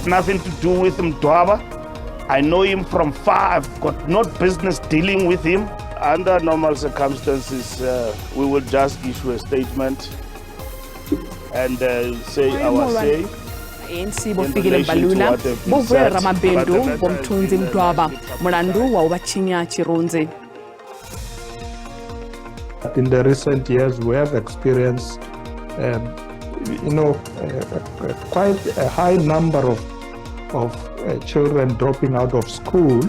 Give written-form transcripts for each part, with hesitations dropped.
got nothing to do with Mdwaba. I know him from far. I've got no business dealing with him. Under normal circumstances, we will just issue a statement and say our say. ANC bofikile Mbalula bovulera ramabindu bomthunzi Mdwaba mulandu wa ubachinya chirunzi. In the recent years, we have experienced, quite a high number of children dropping out of school.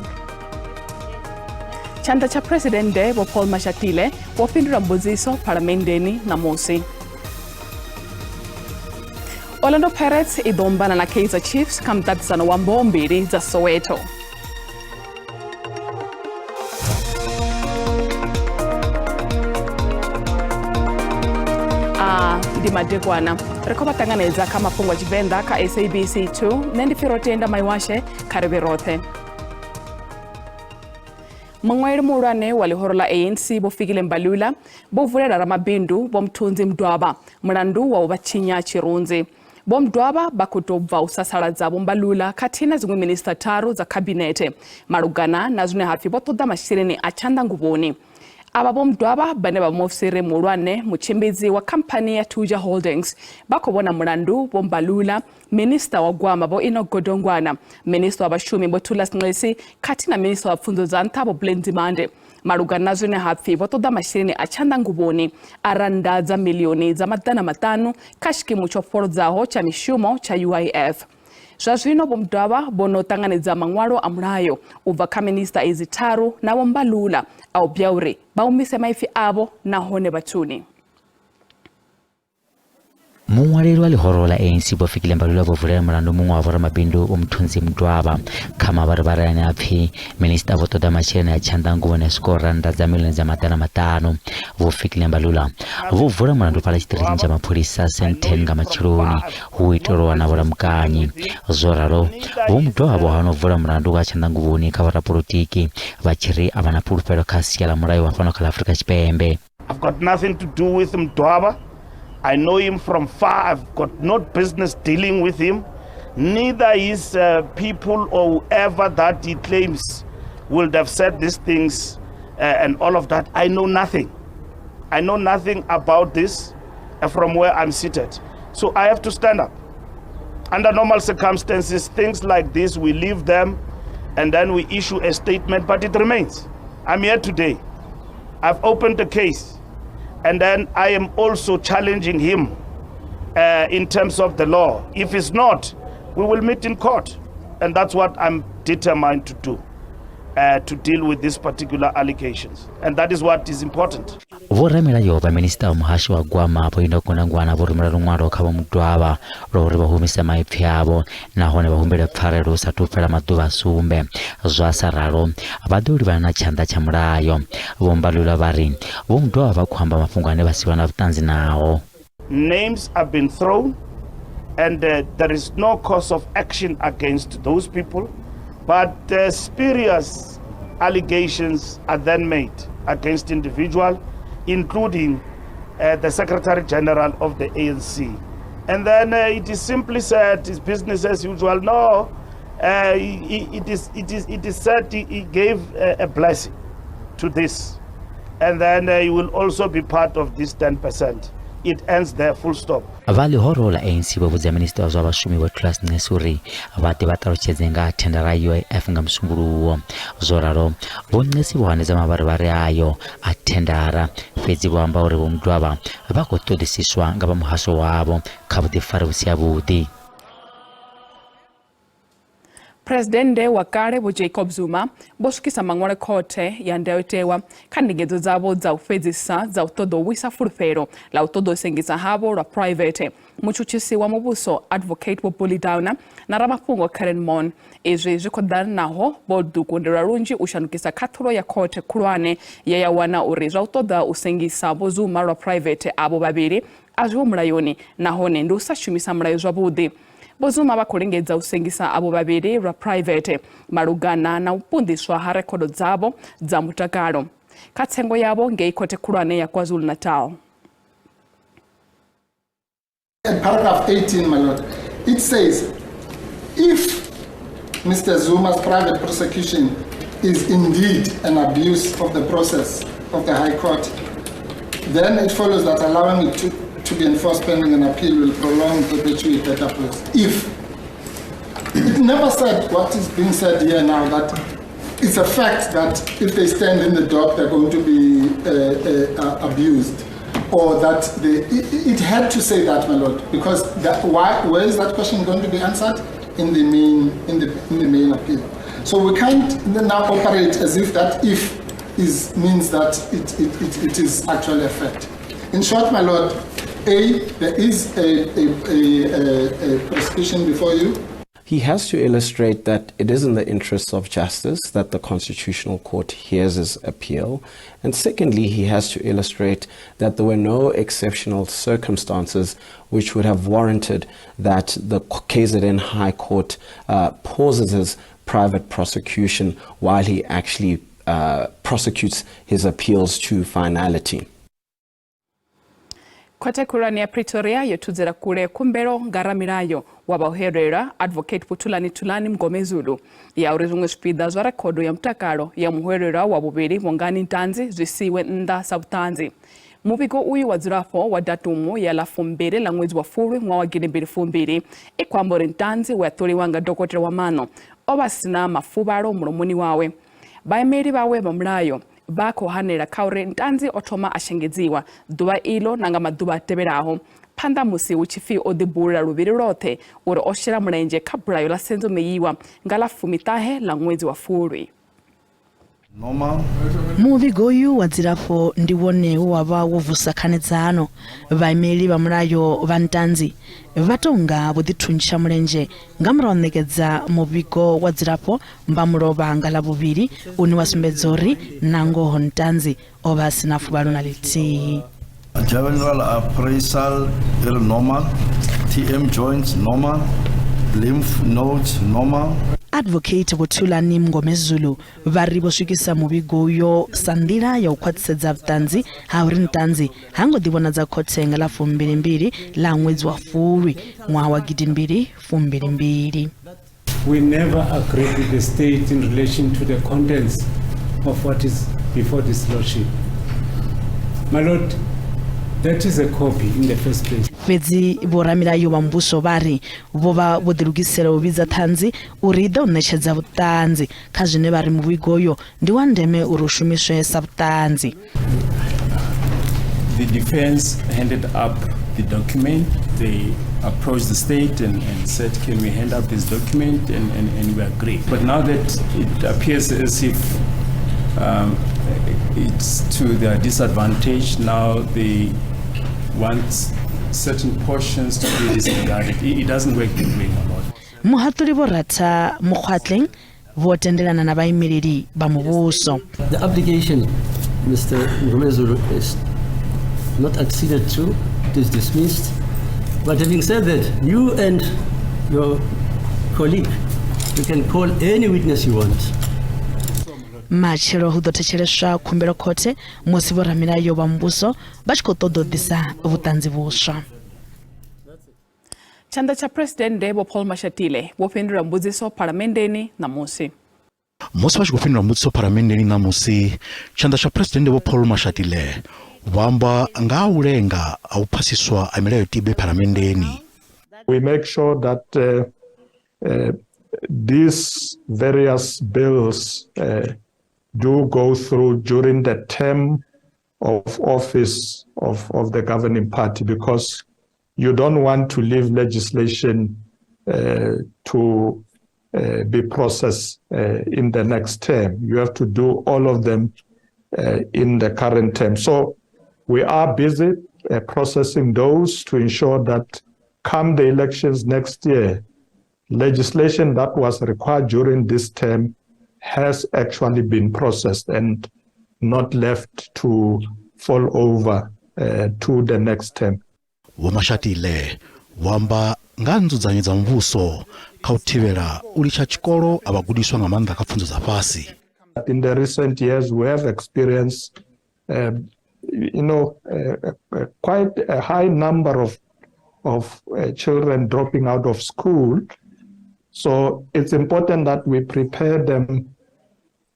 Chanda cha Presidente bo Paul Mashatile wafindura mbuziso parlamendeni na Mosi. Orlando Pirates idombana na Kaizer Chiefs kamtatisano wa mbili za Soweto. Dimadekwana rekoba tanganeza kama Mafhungo Tshivenda ka SABC 2 nendi firotenda maiwashe kariberothe. Mangwairi mulwane walihoro la ANC bofikile Mbalula bovulera ramabindu bomthunzi Mdwaba mulandu wa ubachinya chirunzi. Bomdwaba bakutobva usasaladza Mbalula katina zimwe minister taru za kabinete malugana na zune hafi botoda mashireni achanda nguboni. Aba bomdwaba bane bamofisire mulwane muchimbizi wa kampani ya Tuja Holdings bakobona mulandu Mbalula minister wa gwama bo inogodongwana minister wa bashumi botula Nxesi katina minister wa funzo za ntabo Blendimande malugana zune hafi botoda mashireni achanda nguboni arandaza milioni za madana matano kashiki cho forzaho cha mishumo cha UIF. Zwazwino bomdwaba bono tanganeza mangwalo amulayo uva ka minister izitaru na Mbalula au byaure baumise maifi abo na hone batuni. Mungwariro alihoro la ANC bofikile Mbalula bovulera mulandu mungwavura mabindu umthunzi Mdwaba kama baribarani aphi minister botoda machireni achanda ngubone skoranda za milioni za madana matano bofikile Mbalula bovula mulandu pala chitirini cha mapolisa senten nga machironi huitoro wanavura mkanyi zoraro Mdwaba hanovula mulandu achanda nguboni kawara politiki bachiri abana pulupelo kasi yala murayo wafano kala Afrika Chipembe. I've got nothing to do with Mdwaba. I know him from far. I've got no business dealing with him. Neither his people or whoever that he claims would have said these things and all of that. I know nothing. I know nothing about this from where I'm seated. So I have to stand up. Under normal circumstances, things like this, we leave them and then we issue a statement, but it remains. I'm here today. I've opened the case. And then I am also challenging him in terms of the law. If it's not, we will meet in court. And that's what I'm determined to do, to deal with these particular allegations. And that is what is important. Voremela yoba minister umuhashi wa gwama apo inokona ngwana vorumela rungwaro kaba Mdwaba rori bahumisa maifi abo nahone bahumbele pfarero satupela maduva sumbe zwasararo abaduri bana chanda cha mulayo Mbalula bari Mdwaba bakwamba mafungane basiwa na butanzi nao. Names have been thrown and there is no cause of action against those people, but spurious allegations are then made against individuals, including the Secretary General of the ANC. And then it is simply said it's business as usual. No, it is said he gave a blessing to this. And then he will also be part of this 10%. It ends there, full stop. Avali horo la ANC bavuze minister wa bashumi botula Nxesi abate batarochezenga atendera UIF nga msumburuwo zoraro Nxesi bohaneza mabarabare ayo atendara fezi bwamba uri Mdwaba bakotodisiswa ngaba muhaso wabo kabudi farusi abudi. Presidente wa kale bo Jacob Zuma boshukisa mangwale kote ya ndewetewa kandigezo zabo za ufedzisa za utodo wisa fulfero la utodo sengisa habo la private muchuchisi wa mubuso advocate bo Bulidowna na Mafhungo Karen Mon ezwe zikodana naho bodu kundira runji ushanukisa katuro ya kote kulwane ya wana ureza utoda usengisa bo Zuma la private abo babiri azwo mulayoni nahone ndusa shumisa mulayo zwa Bozuma bakulengeza usengisa abo babiri ra private malugana na upundiswa ha rekodo zabo za mutakalo katsengo yabo ngeikote kulwane ya KwaZulu Natal. In paragraph 18, my lord, it says if Mr. Zuma's private prosecution is indeed an abuse of the process of the High Court, then it follows that allowing it to be enforced pending an appeal will prolong, perpetuate that approach. If it never said what is being said here now, that it's a fact that if they stand in the dock, they're going to be abused, or that it had to say that, my lord, because where is that question going to be answered? In the main appeal. So we can't now operate as if that if means that it is actually a fact. In short, my lord, there is a prosecution before you. He has to illustrate that it is in the interests of justice that the Constitutional Court hears his appeal. And secondly, he has to illustrate that there were no exceptional circumstances which would have warranted that the KZN High Court pauses his private prosecution while he actually prosecutes his appeals to finality. Kwate kurani ya Pretoria yotuzera kule kumbero ngaramirayo wabaherera advocate tulani Mgomezulu ya urizungu spida za rekodo ya mtakaro ya muherera wabubiri mongani ntanzi zisiwe nda sabutanzi. Mubigo uyu wazirafo wa datumu ya lafumbere la mwezi wa furu mwa wagine mbiri ikwambore ntanzi watori wanga dokotere wa mano obasina mafubaro mulomuni wawe baemeri bawe bamrayo bako hanera kaure ntanzi otoma ashengeziwa duba ilo nanga maduba teberaho panda musi uchifi odibura rubiri rote uro oshira mrenje kaburayo la senzo meyiwa ngala fumitahe la mwezi wa furu. Mubigoyu wazirafo ndiwone waba wovusakanezano baimeli bamurayo bantanzi vatonga budithunjisha murenje ngamronekeza mubigo wazirafo mbamuroba ngala bubiri uni wasumbezori nango hontanzi obasinafu balonaliti. General appraisal normal, TM joints normal, lymph nodes normal. Advocate Tulani Mgomezulu varibo shikisa mubigoyo sandira ya ukwatsedza butanzi haurin tanzi hango dibona za kotsenga la fumbiri la mwezi wa furi mwa wagidi fumbiri. We never agreed with the state in relation to the contents of what is before this lordship. My lord, that is a copy in the first place. Fedzi boramira yo bambuso bari boba bodirugisera ubiza tanzi urido nesheza butanzi kajene bari mu bigoyo ndi wandeme urushumisho sabtanzi. The defense handed up the document. They approached the state and said, can we hand up this document, and we agreed. But now that it appears as if it's to their disadvantage, now they want certain portions to be disregarded. It doesn't work that way, my lord. Muhaturi borata mukhatleng votendelana na baimiriri bamubuso. The application, Mr. Mgomezulu, is not acceded to. It is dismissed. But having said that, you and your colleague, you can call any witness you want. Machero hudotecheresha kumbero kote mwesibora mirayo bambuso bachikotodo disa ubutanzi busha. Chanda cha President Paul Mashatile wopendera mbuziso paramendeni na musi. Musi wachikufendera mbuziso paramendeni na musi chanda cha President Paul Mashatile wamba ngaulenga aupasiswa amelayo tibe paramendeni. We make sure that these various bills do go through during the term of office of the governing party, because you don't want to leave legislation to be processed in the next term. You have to do all of them in the current term. So we are busy processing those to ensure that come the elections next year, legislation that was required during this term has actually been processed and not left to fall over to the next term. Wamashatile wamba nganzudzanyi za mvuso kautivera ulicha chikolo abagudiswa ngamanda kapfunzo za pasi. In the recent years we have experienced quite a high number of children dropping out of school So it's important that we prepare them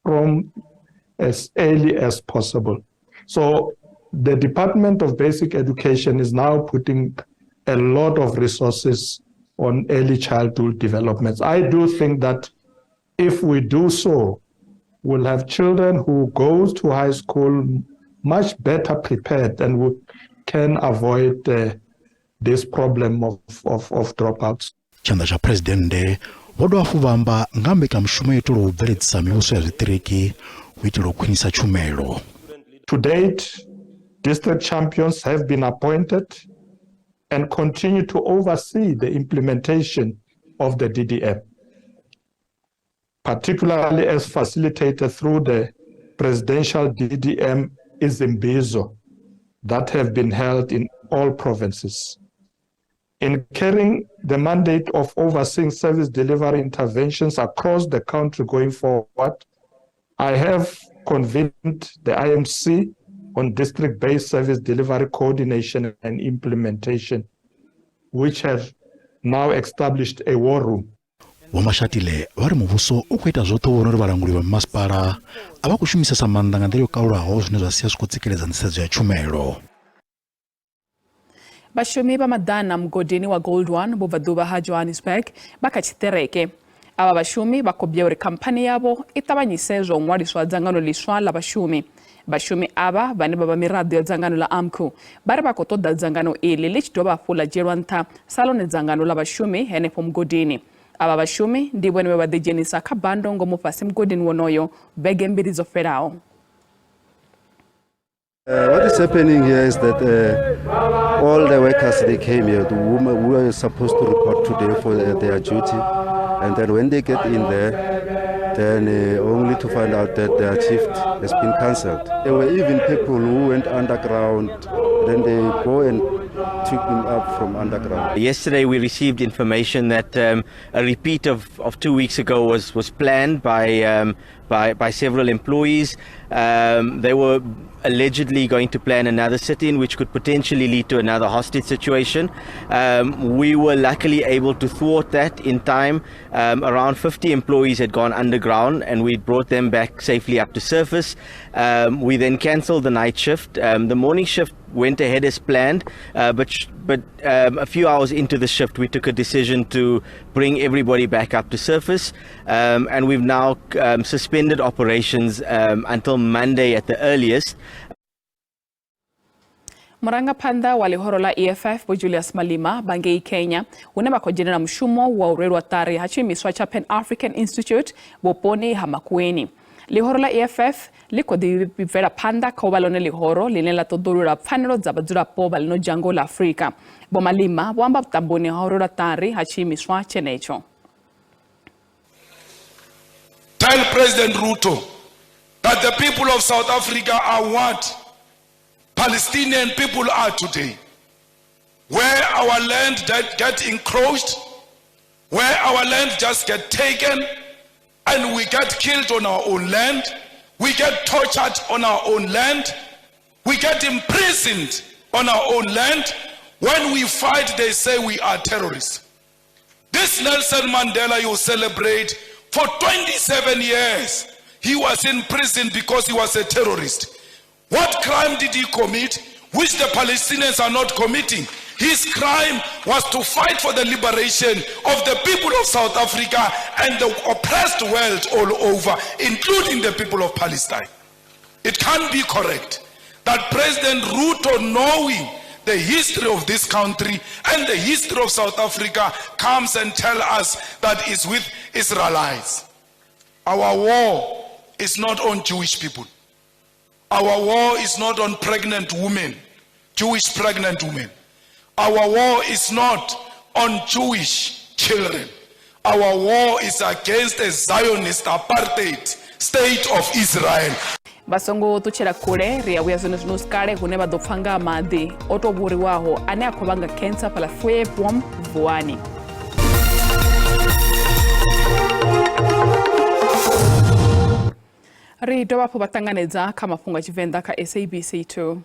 from as early as possible. So the Department of Basic Education is now putting a lot of resources on early childhood development. I do think that if we do so, we'll have children who go to high school much better prepared, and we can avoid this problem of dropouts. Chanda cha presidente vodwafu vamba ngambe ka mshumo yetulo ubveledzisa mivhuso ya zwitiriki u itela u khwinisa tshumelo. To date, district champions have been appointed and continue to oversee the implementation of the DDM, particularly as facilitated through the presidential DDM Izimbizo that have been held in all provinces. In carrying the mandate of overseeing service delivery interventions across the country going forward, I have convened the IMC on district-based service delivery coordination and implementation, which have now established a war room. Wamashatile vari muvhuso u khou ita zwoṱhe u vhona uri vhalanguli vha masipala a vha khou shumisesa maanḓa nga nḓila yo kalulaho zwine zwa sia zwi khou tsikeledza nḓisedzo ya tshumelo. Vashumi va madana mgodini wa Gold One vho bva ḓuvha ha Johannesburg vha kha tshiṱereke. Ava vashumi vha khou bya uri khamphani yavho i ṱavhanyise zwa u ṅwaliswa dzangano ḽiswa ḽa vhashumi. Vhashumi ava vhane vha vha miraḓo ya dzangano ḽa AMCU vha ri vha khou ṱoḓa dzangano iḽi ḽi tshi dovha hafhu ḽa dzhielwa nṱha sa ḽone dzangano ḽa vhashumi henefho mugodini. Ava vhashumi ndi vhone vhe vha ḓidzhenisa kha bando ngomu fhasi mugodini wonoyo vhege mbili dzo fhelaho. What is happening here is that all the workers, they came here, the women who were supposed to report today for their duty, and then when they get in there, then only to find out that their shift has been cancelled. There were even people who went underground, then they go and took them up from underground. Yesterday we received information that a repeat of 2 weeks ago was planned by several employees. They were allegedly going to plan another sit-in which could potentially lead to another hostage situation. We were luckily able to thwart that in time. Around 50 employees had gone underground and we brought them back safely up to surface. We then cancelled the night shift. The morning shift went ahead as planned, but a few hours into the shift we took a decision to bring everybody back up to surface, and we've now suspended operations until Monday at the earliest. Murangaphanḓa wa ḽihoro ḽa EFF Vho Julius Malema bangei Kenya hune vha khou dzhenela mushumo wa u rwelwa ṱari ha tshiimiswa tsha Pan African Institute vhuponi ha Makweni. Ḽihoro ḽa EFF ḽi khou ḓibvela phanḓa kha u vha ḽone ḽihoro ḽine ḽa ṱoḓulula pfanelo dza vhadzulapo vha ḽino dzhango ḽa Afrika. Vho Malema vho amba vhuṱamboni ha u rwelwa ṱari ha tshiimiswa tshenetsho. Tell President Ruto that the people of South Africa are what Palestinian people are today. Where our land get encroached, where our land just get taken, and we get killed on our own land, we get tortured on our own land, we get imprisoned on our own land. When we fight, they say we are terrorists. This Nelson Mandela you celebrate, for 27 years, he was in prison because he was a terrorist. What crime did he commit, which the Palestinians are not committing? His crime was to fight for the liberation of the people of South Africa and the oppressed world all over, including the people of Palestine. It can't be correct that President Ruto, knowing the history of this country and the history of South Africa, comes and tells us that it's with Israelites. Our war is not on Jewish people. Our war is not on pregnant women, Jewish pregnant women. Our war is not on Jewish children. Our war is against a Zionist apartheid state of Israel. Vasongo tuchera kule ria uya zino skare hune va dopfanga madi oto vuriwaho ane akhovanga cancer pala fwe bom vuani. Ri dovha pho vatanganedza kha mafhungo a Tshivenda kha SABC 2.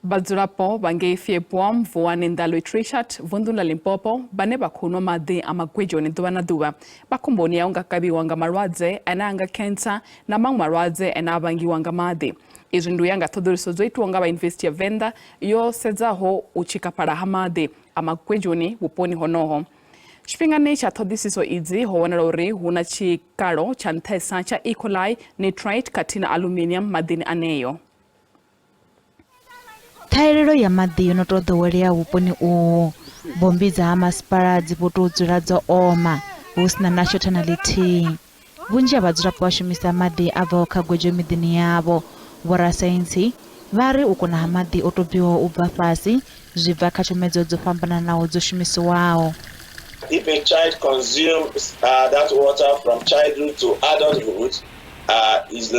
Badzulapo bangeifyepwa mvuani ndalo Trishat vundula Limpopo bane bakunwa madhi amagwejoni duwa na duwa bakumboni ya unga kabiwanga marwadze anga cancer na mang marwadze abangiwanga madhi izo nduyanga thodhuriso zoitu wanga ba investi ya venda yo sedzaho uchikapara hamadhi amagwejoni buponi honoho Shpingane cha thodhisiso idzi howanala uri huna chikalo cha nthesa cha E. coli nitrite katina aluminium madhini aneyo. Thairero ya madhi yonotodhowerea vuponi uwu bombi za masipala dzipotodzula dzo oma husina nationality vunji ya vadzulapo vashumisa madhi abvaho khagwejo midhini yavo vorasainsi vari uko na madhi otopiwa ubva fasi zvibva kha tshomedzo dzofambananawo dzosumisiwawo. If a child consumes that water from childhood to adulthood, there's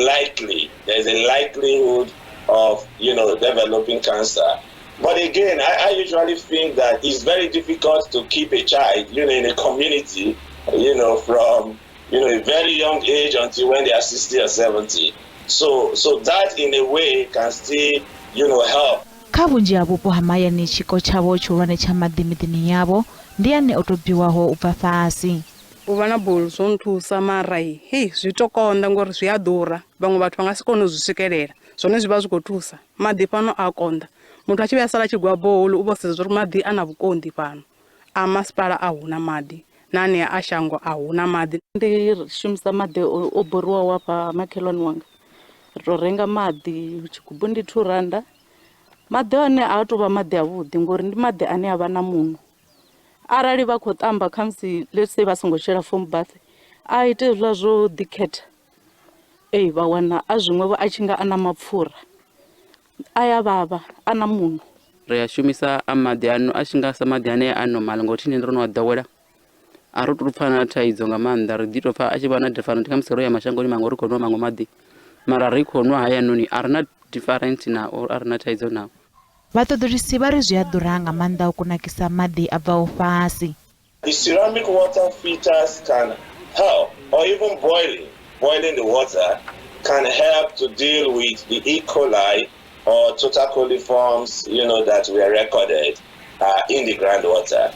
a likelihood of, developing cancer. But again, I usually think that it's very difficult to keep a child, in a community, from, a very young age until when they are 60 or 70. So that in a way can still, help. Kavunji abupo hamaya ni chiko chavo churwane cha madhi midhini yavo ndiani otopiwaho ubva fasi. Uvana bulzo nthusa marai zvitokonda ngori zviyadhura vamwe vathu vangasikone kuzvisvikelela zvone zviva zvikothusa madhi pano akonda munthu achive asala chigwa bholu uvoseza zuri madhi ana vukondi pano amasipala ahuna madhi nane ashango ahuna madhi ndishumisa madhi obhoriwa wapa makhelwane wanga torenga madhi chigubhu ndi 2 randa madhi ane aatova madhi avhuḓi ngori ndi madhi ane ava na munhu arali vha khou tamba khamusi let's say vha songo shela foam bath a ite zwa zwo dikhetha vha wana a zwiṅwevho a tshi nga ana mapfura aya vhavha ana munhu ri a shumisa maḓi ano a tshi nga sa maḓi ane a normal ngothi nṋe ndo no ḓowela a ri tou pfa na thaidzo nga maanḓa ri ḓi tou pfa a tshi vha na different khamusi ro ya mashangoni maṅwe ri khou nwa maṅwe maḓi mara ri khou nwa hayanoni a ri na different nao a ri na thaidzo nao. Vaṱoḓisi vari zwi a ḓura nga maanḓa u kunakisa maḓi a bvaho fasi. The ceramic water filters can help, or even boiling the water can help to deal with the E. coli or total coliforms, that were recorded in the groundwater.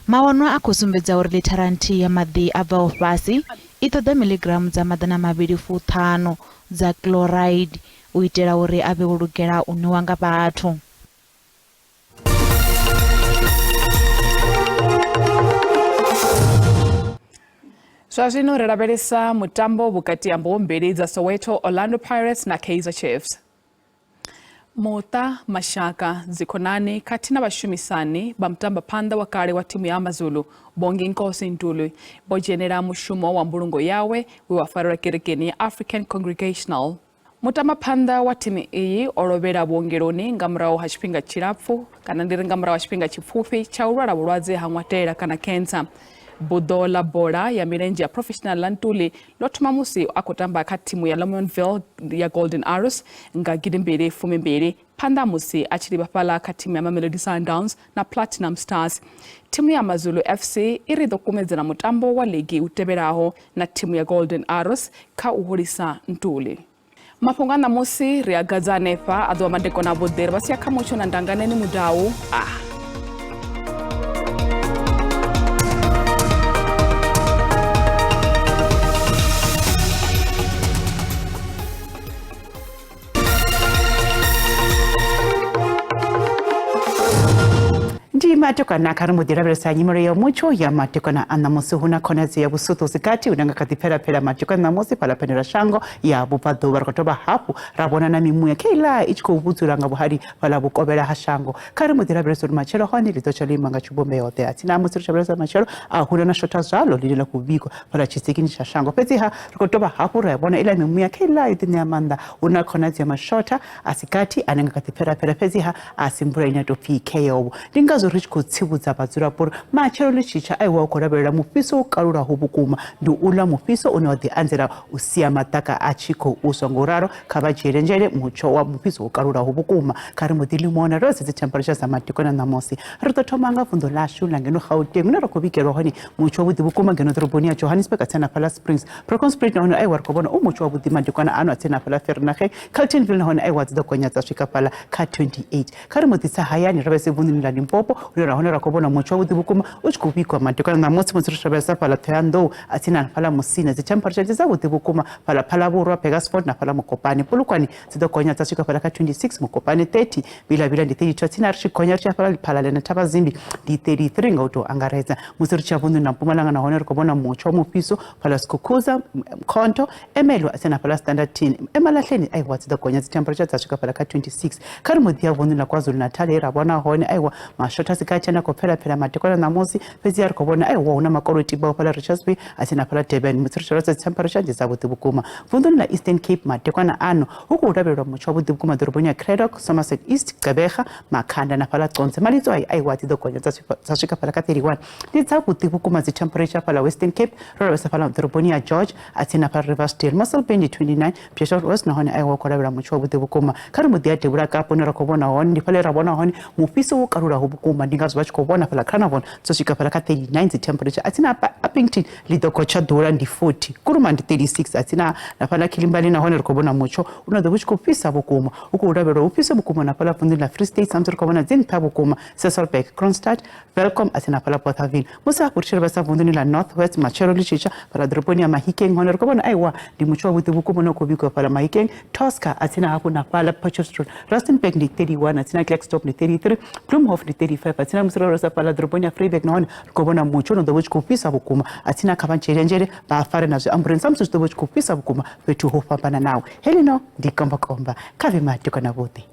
Mawanwa a khou sumbedza uri lithara nthihi ya maḓi a bvaho fasi i ṱoḓa miligramu dza maḓana 2.5 dza chloride u itela uri a vhe u lugela u nwiwa nga vhathu. Zwazwino ri lavhelesa mutambo vhukati ha mbili dza Soweto Orlando Pirates na Kaizer Chiefs. Muṱa, mashaka, dzikhonani khathihi na vhashumisani vha mutambaphanḓa wa kale wa thimu ya Amazulu Bongi Nkosi Ntuli vho dzhenela mushumo wa mbulungo yawe we wa farelwa kerekeni ya African Congregational. Mutambaphanḓa wa thimu iyi o lovhela vhuongeloni nga murahu ha tshifhinga tshilapfu kana ndi ri nga murahu ha tshifhinga tshipfufhi tsha u lwala vhulwadze ha ṅwatela kana cancer. Budo la bola ya milenzhe ya professional la Ntuli lo thoma musi a khou tamba kha thimu ya Lemonville ya Golden Arrows nga 2012 phanḓa musi a tshi livha fhaḽa kha thimu ya Mamelodi Sundowns na Platinum Stars. Thimu ya Mazulu FC i ri ḓo kumedzela mutambo wa ligi u tevhelaho na thimu ya Golden Arrows kha u hulisa Ntuli. Mafhungo a ṋamusi ri a gadza hanefha a ḓuvha madekwana a vhuḓi ri vha sia kha mutsho na ndanganeni mudau matokana kari mudiravira nyimero ya mucho ya matokana anamusi huna konezi ya busuto zikati unanga katipera matokana namusi pala penera shango ya bupado barkotoba hapu rabona na mimu ya kila ichiko ubuzura nga buhari pala bukobera hashango kari mudiravira suru machero honi litochali manga chubombe yote ati namusi rushabira machero huna na shota zalo lilila kubiko pala chisikini cha shango pezi ha barkotoba hapu rabona ila mimu ya kila itini ya manda una konezi ya mashota asikati ananga katipera pezi ha asimbura inato PKO dingazo rich kutsivudza vadzulapo machero lechicha aiwa kuravera mupiso ukarura hubukuma ndi ula mupiso une wadianzira usiya mataka achiko usongoraro kavajerenjere mucho wa mupiso ukarura hubukuma kari mudilimona rose zi temperature za matikona namosi ritotomanga fundo lashu langeno Gauteng na rokobikerwa honi mucho wudi bukuma ngeno drobonia Johannesburg atena pala Springs Procon Spirit na hona aiwa rokobona umucho wudi matikona ano atena pala Fernache Carltonville na hona aiwa zidokonya tashika pala ka 28 kari mutisa hayani rabese vundi la Limpopo ura hona rokobona mucho wudi bukuma uchikubikwa matikona namosi mutsirabesa pala Thando atena pala Musina zi temperature za wudi bukuma pala burwa Pegasport na pala Mokopane Pulukwani zidokonya tashika pala ka 26 Mokopane 30 bila ndi 32 tsina rishikonya pala lena tabazimbi ndi 33 ngauto angareza musiri chavundu na Mpumalanga na hona rikobona mucho mupiso pala Skukuza Konto Emelo asena pala Standard 10 emalahleni aiwa zidokonya zi temperature tashika pala ka 26 kari mudia vundu na KwaZulu Natal erabona hona aiwa mashota sikachana kopela matekona namosi pezi rikobona aiwa una makoroti ba pala Richards Bay asena pala Durban musiri chavundu temperature ndizabuti bukuma vundu na Eastern Cape matekona ano huku urabelwa mucho wabuti bukuma Dorobonia Craddock Somerset East Gqeberha Makhanda na pala Conce malitso aiwa zidokonya tashika pala ka 31 nditsabuti bukuma zi temperature pala Western Cape rorabesa pala Dorobonia George atina pala Riversdale Muscle Bend 29 Pietermaritzburg West na hona aiwa korabela mucho wabuti bukuma kari mudia tebura kapo ne rakobona honi ndipale rabona honi mupiso ukarura hubukuma ndingazo bachikobona pala Cranavon tashika pala ka 39 zi temperature atina Uppington lidokocha dura ndi 40 kuruma ndi 36 atina na pala Kilimbali na hona rikobona mucho unado buchikupisa bukuma uku urabela upisa bukuma na pala fundi la Free State samsur kobona zinta bukuma Sasolburg Kronstadt Welcome atina pala Bothaville musa kurishira basa fundi la Northwest Machero lichicha pala Dorobonia Mahikeng hona rikobona aiwa ndi mucho wabuti bukuma no kubikwa pala Mahikeng Tosca atina hakuna pala Potchefstroom Rustenburg ni 31 atina Klerksdorp ni 33 Bloemhof ni 35 atina musira rosa pala Dorobonia Vryburg na hona rikobona mucho no dobuchi kupisa bukuma atina kavancherenjere ba fare na ambulance samsur dobuchi kupisa bukuma petu hopambana nawo helino ndikomba komba kave matikona bote